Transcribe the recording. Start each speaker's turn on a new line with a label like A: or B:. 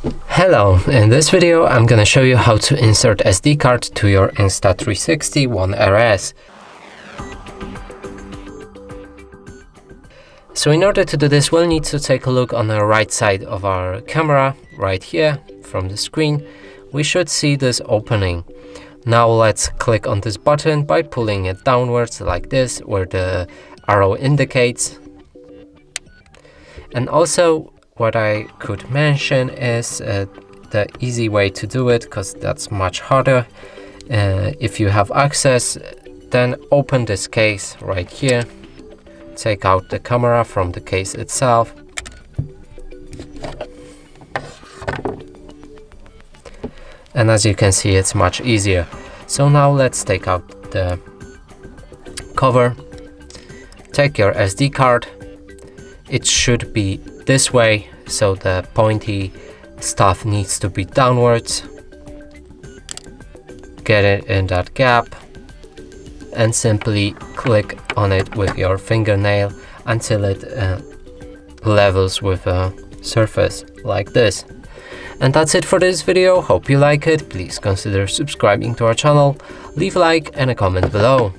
A: Hello, in this video I'm gonna show you how to insert SD card to your Insta360 One RS. So in order to do this, we'll need to take a look on the right side of our camera, right here from the screen. We should see this opening. Now let's click on this button by pulling it downwards like this, where the arrow indicates. And also what I could mention is the easy way to do it, because that's much harder. If you have access, then open this case right here. Take out the camera from the case itself. And as you can see, it's much easier. So now let's take out the cover. Take your SD card. It should be this way, so the pointy stuff needs to be downwards. Get it in that gap and simply click on it with your fingernail until it levels with a surface like this. And that's it for this video. Hope you like it. Please consider subscribing to our channel, leave a like and a comment below.